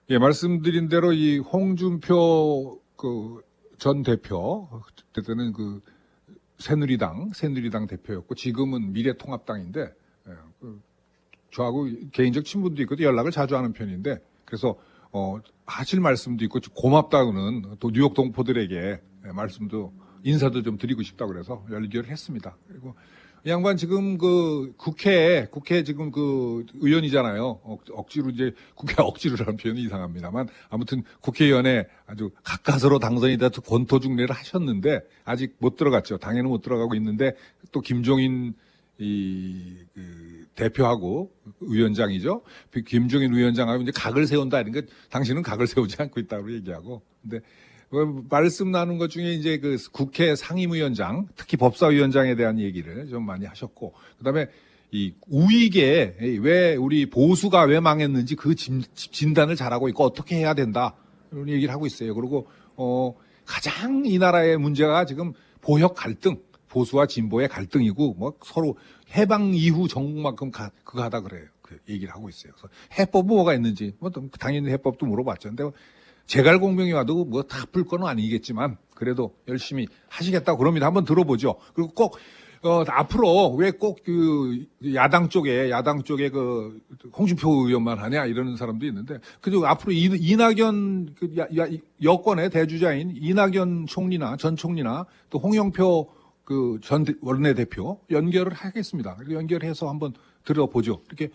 예, 말씀드린 대로 이 홍준표 전 대표, 그때는 새누리당 대표였고 지금은 미래통합당인데, 예, 저하고 개인적 친분도 있고 연락을 자주 하는 편인데, 그래서 하실 말씀도 있고 고맙다고는 또 뉴욕 동포들에게 말씀도 인사도 좀 드리고 싶다고 그래서 연결을 했습니다. 그리고 이 양반 지금 국회 지금 의원이잖아요. 억지로 이제 국회 억지로라는 표현이 이상합니다만 아무튼 국회의원에 아주 가까스로 당선이 돼서 권토중례를 하셨는데 아직 못 들어갔죠. 당에는 못 들어가고 있는데 또 김종인 대표하고 의원장이죠. 김종인 위원장하고 이제 각을 세운다. 그러니까 당신은 각을 세우지 않고 있다고 얘기하고. 근데 말씀 나눈 것 중에 이제 국회 상임위원장, 특히 법사위원장에 대한 얘기를 좀 많이 하셨고, 그 다음에 이 우익에 왜 우리 보수가 왜 망했는지 그 진단을 잘하고 있고 어떻게 해야 된다. 이런 얘기를 하고 있어요. 그리고, 가장 이 나라의 문제가 지금 보역 갈등, 보수와 진보의 갈등이고, 뭐 서로 해방 이후 정국만큼 그거 하다 그래요. 그 얘기를 하고 있어요. 그래서 해법은 뭐가 있는지, 뭐 당연히 해법도 물어봤죠. 근데 제갈공명이 와도 뭐 다 풀 건 아니겠지만 그래도 열심히 하시겠다고 그럽니다. 한번 들어보죠. 그리고 꼭 앞으로 왜 꼭 야당 쪽에 홍준표 의원만 하냐 이러는 사람도 있는데 그리고 앞으로 이낙연 여권의 대주자인 이낙연 총리나 전 총리나 또 홍영표 전 원내대표 연결을 하겠습니다. 연결해서 한번 들어보죠. 이렇게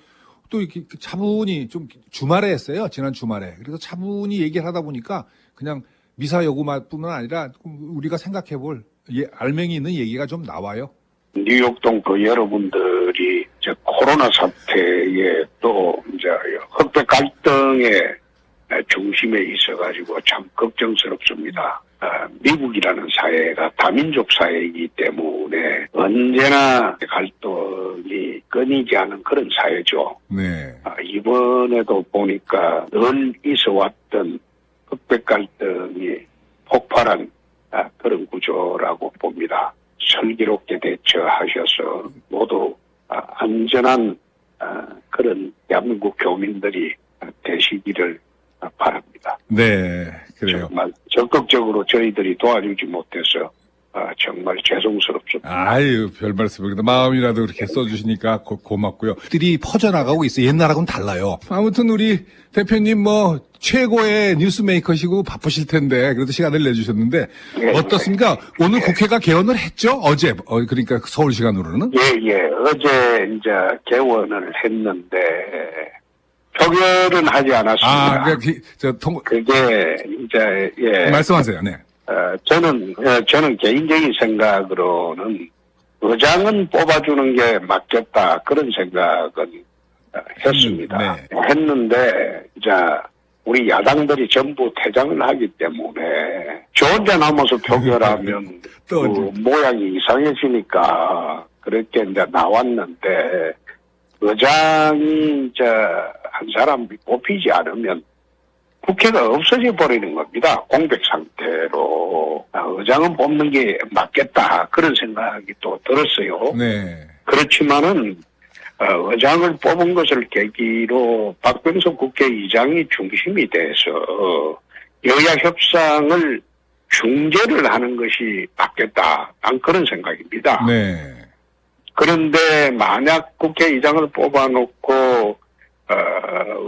차분히 좀 주말에 했어요. 지난 주말에. 그래서 차분히 얘기를 하다 보니까 그냥 미사여구뿐만 아니라 우리가 생각해볼 알맹이 있는 얘기가 좀 나와요. 뉴욕 동포 여러분들이 코로나 사태에 또 이제 흑백 갈등의 중심에 있어가지고 참 걱정스럽습니다. 미국이라는 사회가 다민족 사회이기 때문에 언제나 갈등이 끊이지 않은 그런 사회죠. 네. 이번에도 보니까 늘 있어왔던 흑백 갈등이 폭발한 그런 구조라고 봅니다. 슬기롭게 대처하셔서 모두 안전한 그런 대한민국 교민들이 되시기를 바랍니다. 네, 그래요. 정말 적극적으로 저희들이 도와주지 못해서 정말 죄송스럽습니다. 아유, 별 말씀입니다. 마음이라도 그렇게 써주시니까 고맙고요. 들이 퍼져나가고 있어요. 옛날하고는 달라요. 아무튼 우리 대표님 최고의 뉴스메이커시고 바쁘실 텐데 그래도 시간을 내주셨는데 네, 어떻습니까? 네. 오늘 국회가 개원을 했죠? 어제 그러니까 서울 시간으로는? 예. 어제 이제 개원을 했는데 표결은 하지 않았습니다. 그게 이제 말씀하세요. 네. 저는 개인적인 생각으로는 의장은 뽑아주는 게 맞겠다 그런 생각은 했습니다. 네. 했는데 이제 우리 야당들이 전부 퇴장을 하기 때문에 저 혼자 남아서 표결하면 그 모양이 이상해지니까 그렇게 이제 나왔는데 의장이 이제 한 사람이 뽑히지 않으면 국회가 없어져 버리는 겁니다. 공백 상태로. 의장은 뽑는 게 맞겠다. 그런 생각이 또 들었어요. 네. 그렇지만은, 의장을 뽑은 것을 계기로 박병석 국회의장이 중심이 돼서 여야 협상을 중재를 하는 것이 맞겠다. 난 그런 생각입니다. 네. 그런데 만약 국회의장을 뽑아놓고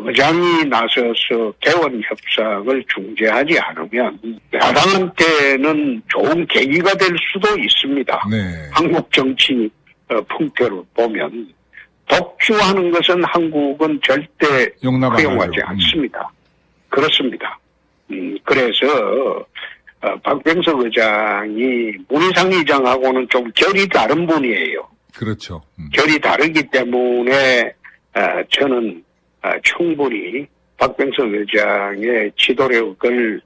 의장이 나서서 개원 협상을 중재하지 않으면 야당한테는 좋은 계기가 될 수도 있습니다. 네. 한국 정치 풍토를 보면 독주하는 것은 한국은 절대 허용하지 않습니다. 그렇습니다. 그래서 박병석 의장이 문희상 의장하고는 좀 결이 다른 분이에요. 그렇죠. 결이 다르기 때문에 저는 충분히 박병석 의장의 지도력을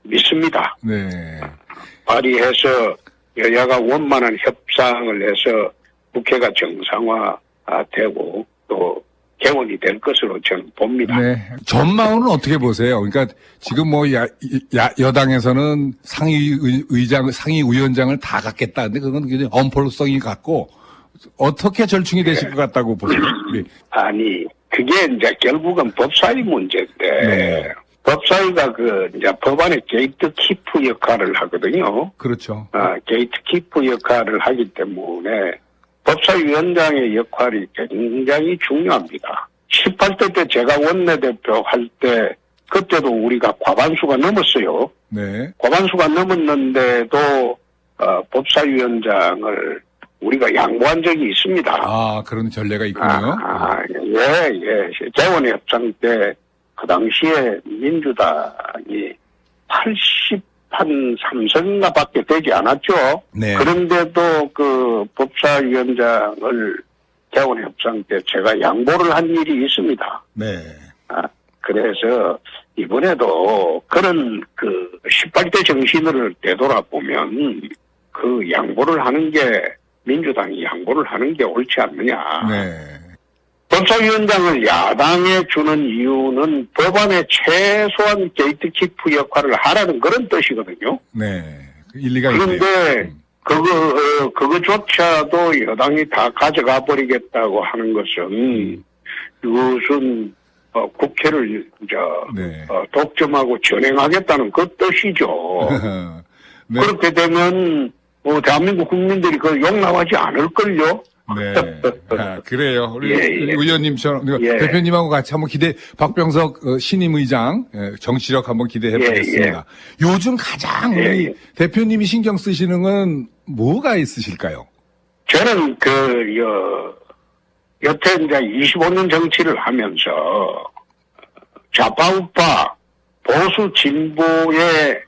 믿습니다. 네. 발의해서 여야가 원만한 협상을 해서 국회가 정상화되고 또 개원이 될 것으로 저는 봅니다. 네. 전망은 어떻게 보세요? 그러니까 지금 여당에서는 상위위원장을 다 갖겠다. 근데 그건 굉장히 엄포성이 같고 어떻게 절충이 되실 것 같다고 보세요? 아니, 그게 이제 결국은 법사위 문제인데, 네. 법사위가 이제 법안의 게이트키프 역할을 하거든요. 그렇죠. 게이트키프 역할을 하기 때문에 법사위원장의 역할이 굉장히 중요합니다. 18대 때 제가 원내대표 할 때, 그때도 우리가 과반수가 넘었어요. 네. 과반수가 넘었는데도, 법사위원장을 우리가 양보한 적이 있습니다. 아, 그런 전례가 있군요. 예. 재원의 협상 때, 그 당시에 민주당이 83석인가 밖에 되지 않았죠. 네. 그런데도 그 법사위원장을 재원의 협상 때 제가 양보를 한 일이 있습니다. 네. 그래서 이번에도 그런 18대 정신을 되돌아보면 그 양보를 하는 게 민주당이 양보를 하는 게 옳지 않느냐. 네. 법사위원장을 야당에 주는 이유는 법안의 최소한 게이트키프 역할을 하라는 그런 뜻이거든요. 네. 일리가 있네요. 그런데 그거조차도 여당이 다 가져가 버리겠다고 하는 것은 이것은 국회를 네. 독점하고 전행하겠다는 그 뜻이죠. 네. 그렇게 되면 대한민국 국민들이 그걸 용납하지 않을걸요. 네. 그래요. 우리 예. 의원님처럼, 예. 대표님하고 같이 한번 박병석 신임 의장, 정치력 한번 기대해 보겠습니다. 요즘 가장 우리 대표님이 신경 쓰시는 건 뭐가 있으실까요? 저는 여태 이제 25년 정치를 하면서 좌파우파 보수 진보의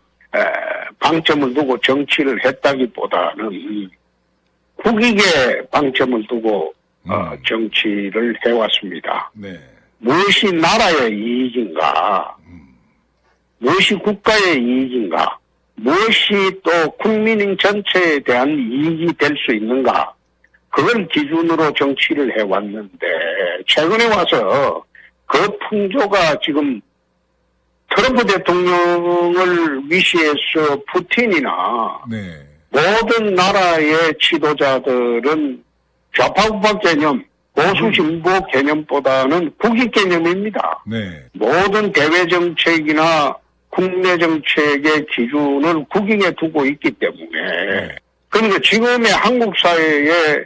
방점을 두고 정치를 했다기보다는 국익에 방점을 두고 정치를 해왔습니다. 네. 무엇이 나라의 이익인가, 무엇이 국가의 이익인가, 무엇이 또 국민 전체에 대한 이익이 될 수 있는가, 그걸 기준으로 정치를 해왔는데 최근에 와서 그 풍조가 지금 트럼프 대통령을 위시해서 푸틴이나 네. 모든 나라의 지도자들은 좌파우파 개념, 보수 진보 개념보다는 국익 개념입니다. 네. 모든 대외 정책이나 국내 정책의 기준을 국익에 두고 있기 때문에 그러니까 지금의 한국 사회에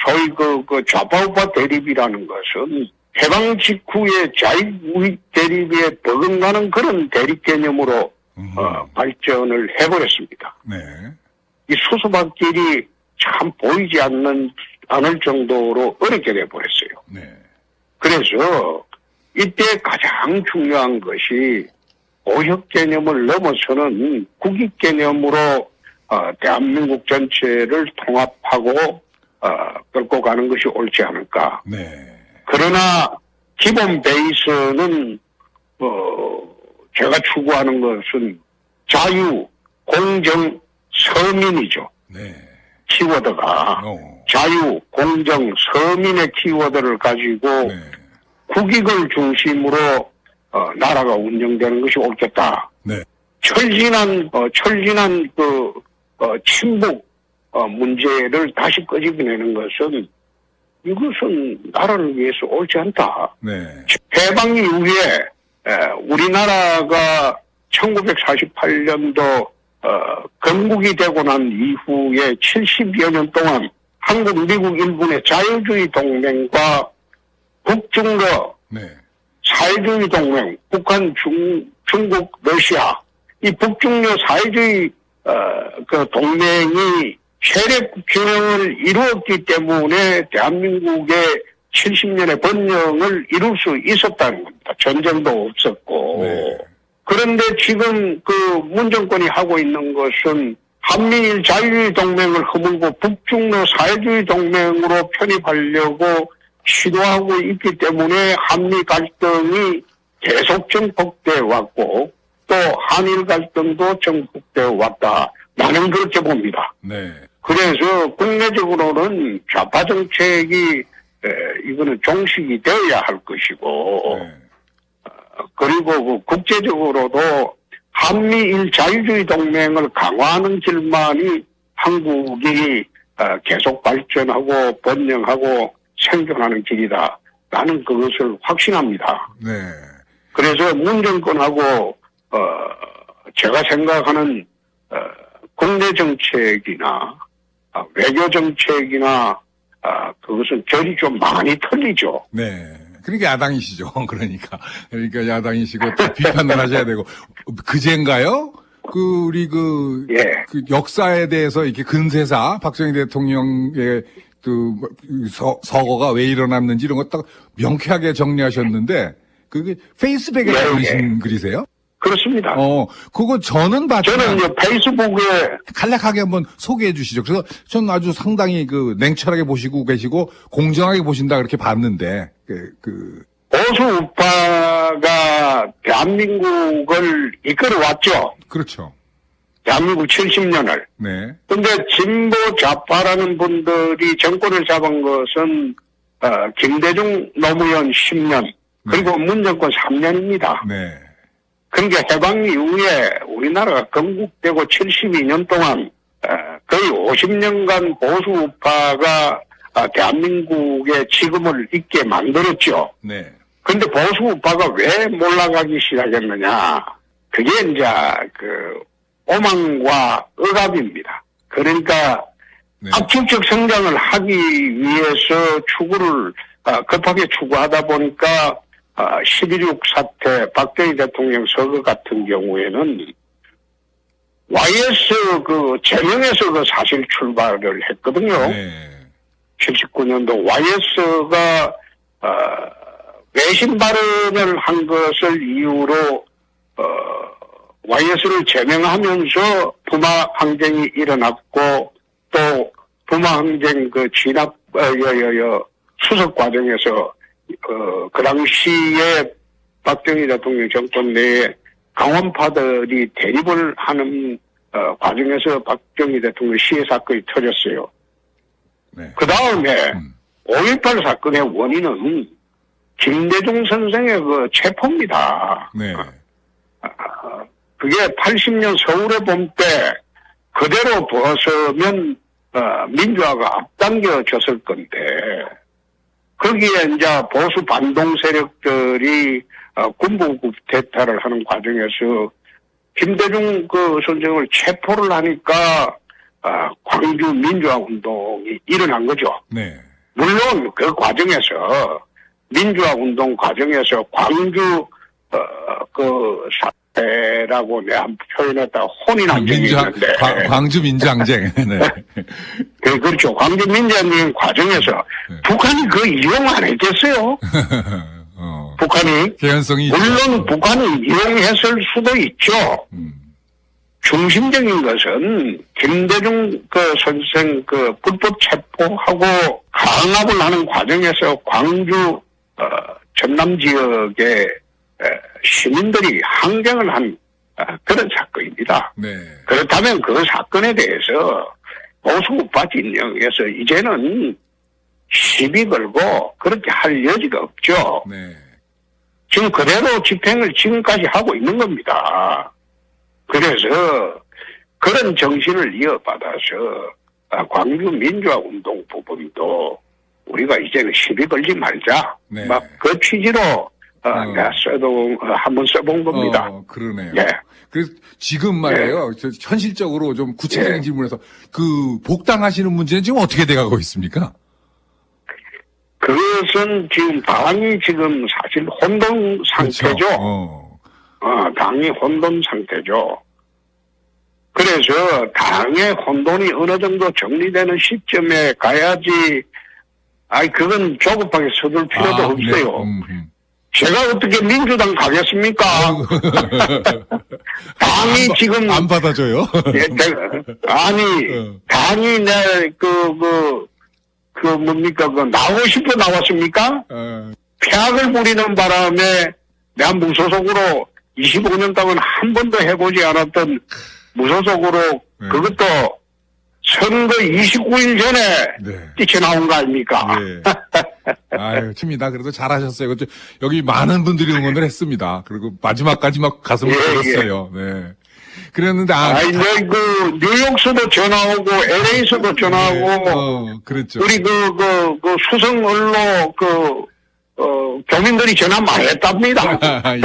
소위 그 좌파우파 대립이라는 것은 해방 직후의 자익우익 대립에 버금가는 그런 대립 개념으로 발전을 해버렸습니다. 네. 이 수수밭길이 참 보이지 않을 정도로 어렵게 돼버렸어요. 네. 그래서 이때 가장 중요한 것이 오혁 개념을 넘어서는 국익 개념으로 대한민국 전체를 통합하고 끌고 가는 것이 옳지 않을까. 네. 그러나 기본 베이스는 제가 추구하는 것은 자유, 공정, 서민이죠. 네. 키워드가 자유, 공정, 서민의 키워드를 가지고 네. 국익을 중심으로 나라가 운영되는 것이 옳겠다. 네. 철진한 친북 문제를 다시 끄집어내는 것은 이것은 나라를 위해서 옳지 않다. 네. 해방 이후에 우리나라가 1948년도 건국이 되고 난 이후에 70여 년 동안 한국, 미국, 일본의 자유주의 동맹과 북중러 네. 사회주의 동맹, 북한, 중국, 러시아, 이 북중러 사회주의 그 동맹이 세력 균형을 이루었기 때문에 대한민국의 70년의 번영을 이룰 수 있었다는 겁니다. 전쟁도 없었고. 네. 그런데 지금 그 문정권이 하고 있는 것은 한미일 자유주의 동맹을 허물고 북중러 사회주의 동맹으로 편입하려고 시도하고 있기 때문에 한미 갈등이 계속 정폭되어 왔고 또 한일 갈등도 정폭되어 왔다. 나는 그렇게 봅니다. 네. 그래서 국내적으로는 좌파 정책이 이거는 종식이 되어야 할 것이고 네. 그리고 국제적으로도 한미일 자유주의 동맹을 강화하는 길만이 한국이 계속 발전하고 번영하고 생존하는 길이다. 나는 그것을 확신합니다. 네. 그래서 문 정권하고 제가 생각하는 국내 정책이나 외교 정책이나 그것은 결이 좀 많이 틀리죠. 네. 그러니까 야당이시죠. 그러니까 야당이시고 또 비판을 하셔야 되고 그제인가요? 우리 예. 그 역사에 대해서 이렇게 근세사 박정희 대통령의 서거가 왜 일어났는지 이런 거 딱 명쾌하게 정리하셨는데 그게 페이스북에 예, 올리신 예. 글이세요? 그렇습니다. 그거 저는 봤지만 저는 이제 페이스북에 간략하게 한번 소개해 주시죠. 그래서 전 아주 상당히 냉철하게 보시고 계시고 공정하게 보신다 그렇게 봤는데 보수 우파가 대한민국을 이끌어왔죠. 그렇죠. 대한민국 70년을. 네. 근데 진보 좌파라는 분들이 정권을 잡은 것은 김대중 노무현 10년 그리고 문정권 3년입니다. 네. 그러니까 해방 이후에 우리나라가 건국되고 72년 동안 거의 50년간 보수 우파가 대한민국의 지금을 있게 만들었죠. 네. 근데 보수 우파가 왜 몰락하기 시작했느냐? 그게 이제 오만과 억압입니다. 그러니까 네. 압축적 성장을 하기 위해서 추구를 급하게 추구하다 보니까 11.6 사태 박정희 대통령 서거 같은 경우에는 YS 제명에서 사실 출발을 했거든요. 네. 79년도 YS가 외신 발언을 한 것을 이유로 YS를 제명하면서 부마 항쟁이 일어났고 또 부마 항쟁 진압 수석 과정에서 그 당시에 박정희 대통령 정권 내에 강원파들이 대립을 하는 과정에서 박정희 대통령 시해 사건이 터졌어요. 네. 그 다음에 5.18 사건의 원인은 김대중 선생의 체포입니다. 네. 그게 80년 서울의 봄 때 그대로 벗으면 민주화가 앞당겨졌을 건데 거기에 이제 보수 반동 세력들이 군부 쿠데타를 하는 과정에서 김대중 선생을 체포를 하니까 광주 민주화 운동이 일어난 거죠. 네. 물론 그 과정에서 민주화 운동 과정에서 광주 사태라고 내가 표현했다 혼인한 적이 있는데 광주 민주항쟁. 네. 그렇죠. 광주 민주항쟁 과정에서 북한이 그 이용 안 했겠어요? 북한이 개연성이 물론 북한이 이용했을 수도 있죠. 중심적인 것은 김대중 선생 불법 체포하고 강압을 하는 과정에서 광주 전남 지역의 시민들이 항쟁을 한 그런 사건입니다. 네. 그렇다면 그 사건에 대해서 보수 우파 진영에서 이제는 시비 걸고 그렇게 할 여지가 없죠. 네. 지금 그대로 집행을 지금까지 하고 있는 겁니다. 그래서 그런 정신을 이어받아서 광주 민주화 운동 부분도 우리가 이제는 시비 걸지 말자. 네. 막 그 취지로 내가 한번 써본 겁니다. 그러네요. 예. 그래서 지금 말이에요. 현실적으로 좀 구체적인 예. 질문에서 복당하시는 문제는 지금 어떻게 돼가고 있습니까? 그것은 지금 당이 지금 사실 혼돈 상태죠. 그렇죠. 당이 혼돈 상태죠. 그래서 당의 혼돈이 어느 정도 정리되는 시점에 가야지, 그건 조급하게 서둘 필요도 없어요. 네. 제가 어떻게 민주당 가겠습니까? 당이 지금. 안 받아줘요? 당이 나오고 싶어 나왔습니까? 폐악을 부리는 바람에 내가 무소속으로 25년 동안 한 번도 해보지 않았던 무소속으로 그것도 선거 29일 전에 뛰쳐나온 거 아닙니까? 아유, 칩니다. 그래도 잘하셨어요. 여기 많은 분들이 응원을 했습니다. 그리고 마지막까지 막 가슴을 뚫었어요. 네. 그랬는데, 뉴욕서도 전화 오고, LA서도 전화 오고, 그랬죠. 우리 수성 언로, 교민들이 전화 많이 했답니다.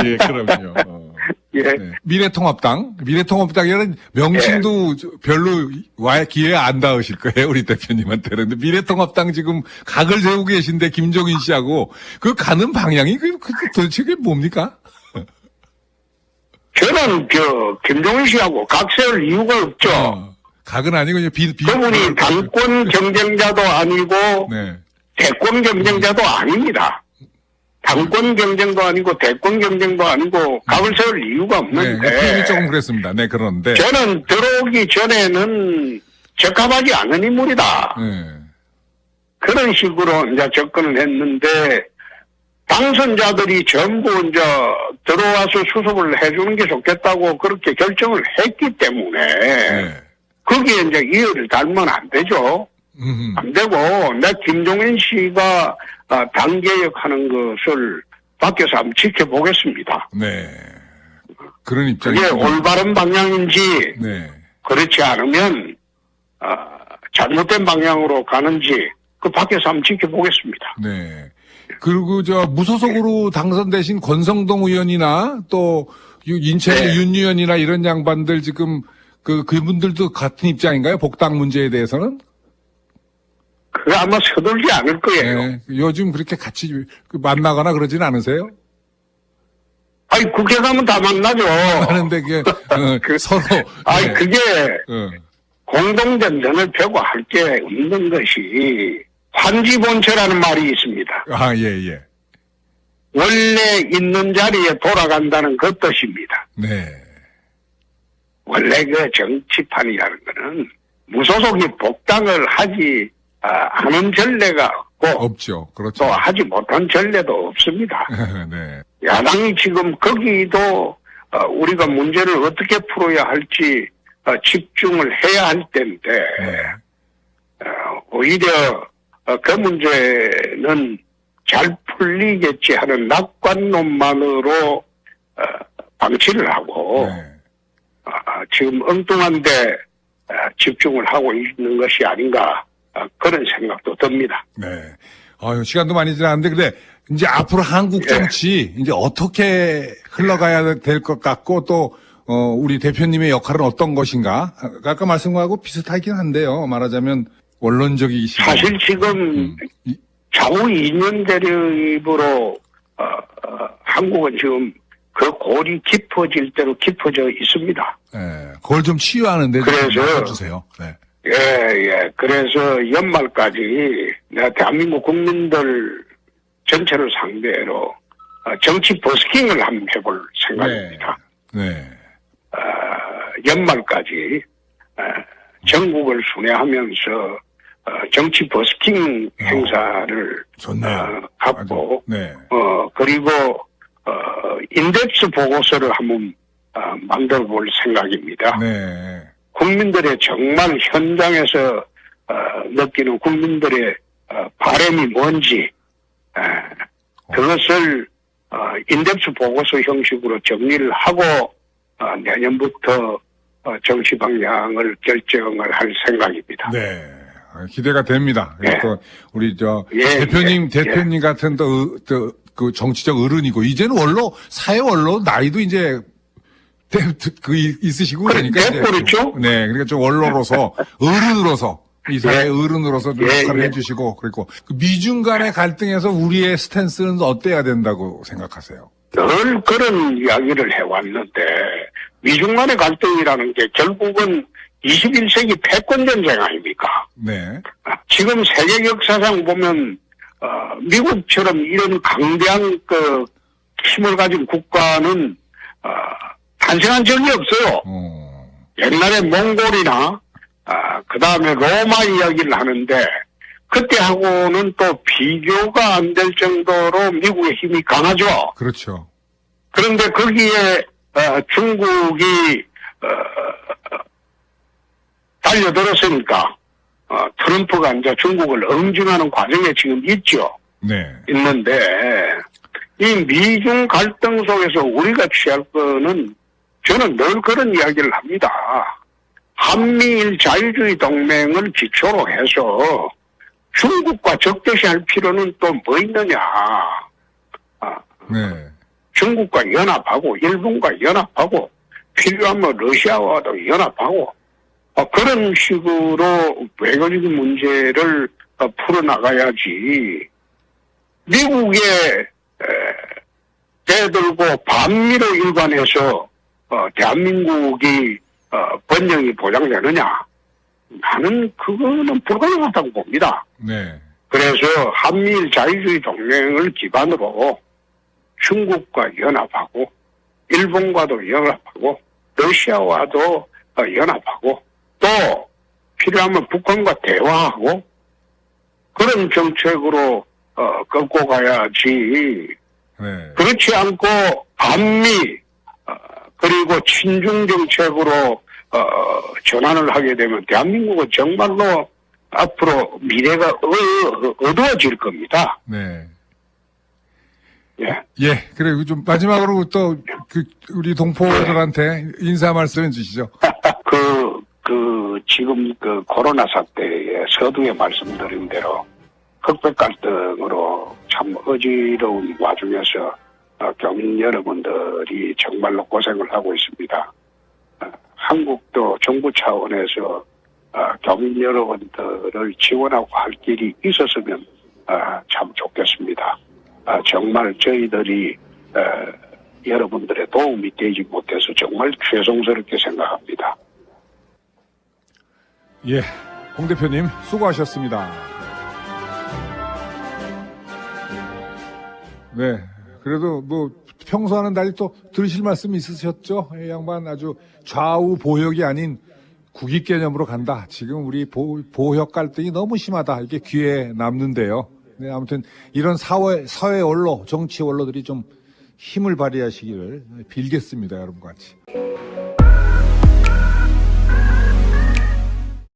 예, 그럼요. 예. 네. 미래통합당이라는 명칭도 별로 기회 안 닿으실 거예요, 우리 대표님한테는. 근데 미래통합당 지금 각을 세우고 계신데, 김종인 씨하고, 그 가는 방향이 도대체 그게 뭡니까? 저는, 김종인 씨하고 각 세울 이유가 없죠. 각은 아니고, 그분이 당권 경쟁자도 아니고, 네. 대권 경쟁자도 아닙니다. 당권 경쟁도 아니고 대권 경쟁도 아니고 각을 세울 이유가 없는데. 네, 표현이 조금 그랬습니다. 네, 그런데. 저는 들어오기 전에는 적합하지 않은 인물이다. 네. 그런 식으로 이제 접근을 했는데 당선자들이 전부 이제 들어와서 수습을 해주는 게 좋겠다고 그렇게 결정을 했기 때문에 네. 거기에 이제 이해를 달면 안 되죠. 안 되고, 내 김종인 씨가 당 개혁하는 것을 밖에서 한번 지켜보겠습니다. 네. 그런 그게 입장이죠. 올바른 방향인지, 네. 그렇지 않으면, 잘못된 방향으로 가는지, 그 밖에서 한번 지켜보겠습니다. 네. 그리고 무소속으로 당선되신 권성동 의원이나 또 인천의 네. 윤 의원이나 이런 양반들 지금 그분들도 같은 입장인가요? 복당 문제에 대해서는? 그거 아마 서둘지 않을 거예요. 네. 요즘 그렇게 같이 만나거나 그러진 않으세요? 아니, 국회 가면 다 만나죠. 하는데 그게 서로. 아니, 네. 그게 공동된 면을 펴고 할 게 없는 것이 환지본체라는 말이 있습니다. 아, 예, 예. 원래 있는 자리에 돌아간다는 그 뜻입니다. 네. 원래 그 정치판이라는 거는 무소속이 복당을 하지 않은 전례가 없고 없죠. 그렇죠. 또 하지 못한 전례도 없습니다. 네. 야당이 지금 거기도 우리가 문제를 어떻게 풀어야 할지 집중을 해야 할 때인데 네. 오히려 그 문제는 잘 풀리겠지 하는 낙관론만으로 방치를 하고 네. 지금 엉뚱한데 집중을 하고 있는 것이 아닌가 그런 생각도 듭니다. 네. 시간도 많이 지났는데, 근데 이제 앞으로 한국 정치 이제 어떻게 흘러가야 될 것 같고 또 우리 대표님의 역할은 어떤 것인가? 아까 말씀하고 비슷하긴 한데요. 말하자면 원론적이시고. 사실 지금 좌우 2년 대립으로 한국은 지금 그 골이 깊어질 대로 깊어져 있습니다. 네. 그걸 좀 치유하는데 좀 주세요. 네. 예. 그래서 연말까지 내가 대한민국 국민들 전체를 상대로 정치 버스킹을 한번 해볼 생각입니다. 네. 연말까지 전국을 순회하면서 정치 버스킹 행사를 갖고 네. 그리고 인덱스 보고서를 한번 만들어 볼 생각입니다. 네. 국민들의 정말 현장에서 느끼는 국민들의 바람이 뭔지 그것을 인덱스 보고서 형식으로 정리를 하고 내년부터 정치 방향을 결정을 할 생각입니다. 네. 기대가 됩니다. 그래서 우리 대표님 같은 그 정치적 어른이고 이제는 사회 원로 나이도 이제 있으시고 그러니까 그렇죠. 네, 그러니까 좀 원로로서 어른으로서 이 사회 어른으로서 좀 역할을 해주시고 그리고 미중 간의 갈등에서 우리의 스탠스는 어때야 된다고 생각하세요? 늘 그런 이야기를 해왔는데 미중 간의 갈등이라는 게 결국은 21세기 패권 전쟁 아닙니까? 네. 지금 세계 역사상 보면 미국처럼 이런 강대한 힘을 가진 국가는 탄생한 적이 없어요. 옛날에 몽골이나 그 다음에 로마 이야기를 하는데 그때하고는 또 비교가 안 될 정도로 미국의 힘이 강하죠. 그렇죠. 그런데 거기에 중국이 달려들었으니까 트럼프가 이제 중국을 응징하는 과정에 지금 있죠. 네. 있는데 이 미중 갈등 속에서 우리가 취할 거는 저는 늘 그런 이야기를 합니다. 한미일 자유주의 동맹을 기초로 해서 중국과 적대시할 필요는 또 뭐 있느냐. 네. 중국과 연합하고 일본과 연합하고 필요하면 러시아와도 연합하고 그런 식으로 외교적인 문제를 풀어나가야지 미국의 대들고 반미로 일관해서 대한민국이 번영이 보장되느냐? 나는 그거는 불가능하다고 봅니다. 네. 그래서 한미일 자유주의 동맹을 기반으로 중국과 연합하고 일본과도 연합하고 러시아와도 연합하고 또 필요하면 북한과 대화하고 그런 정책으로 끌고 가야지. 네. 그렇지 않고 반미 그리고 친중 정책으로 전환을 하게 되면 대한민국은 정말로 앞으로 미래가 어두워질 겁니다. 네. 예. 예. 그래, 좀 마지막으로 또 우리 동포들한테 인사 말씀 해주시죠. 지금 코로나 사태에 서두에 말씀드린 대로 흑백 갈등으로 참 어지러운 와중에서 교민 여러분들이 정말로 고생을 하고 있습니다. 한국도 정부 차원에서 교민 여러분들을 지원하고 할 길이 있었으면 참 좋겠습니다. 정말 저희들이 여러분들의 도움이 되지 못해서 정말 죄송스럽게 생각합니다. 예, 홍 대표님 수고하셨습니다. 네, 그래도 뭐 평소와는 달리 또 들으실 말씀 있으셨죠? 이 양반 아주 좌우 보역이 아닌 국익 개념으로 간다. 지금 우리 보역 갈등이 너무 심하다. 이게 귀에 남는데요. 네, 아무튼 이런 사회 원로, 정치 원로들이 좀 힘을 발휘하시기를 빌겠습니다, 여러분과 같이.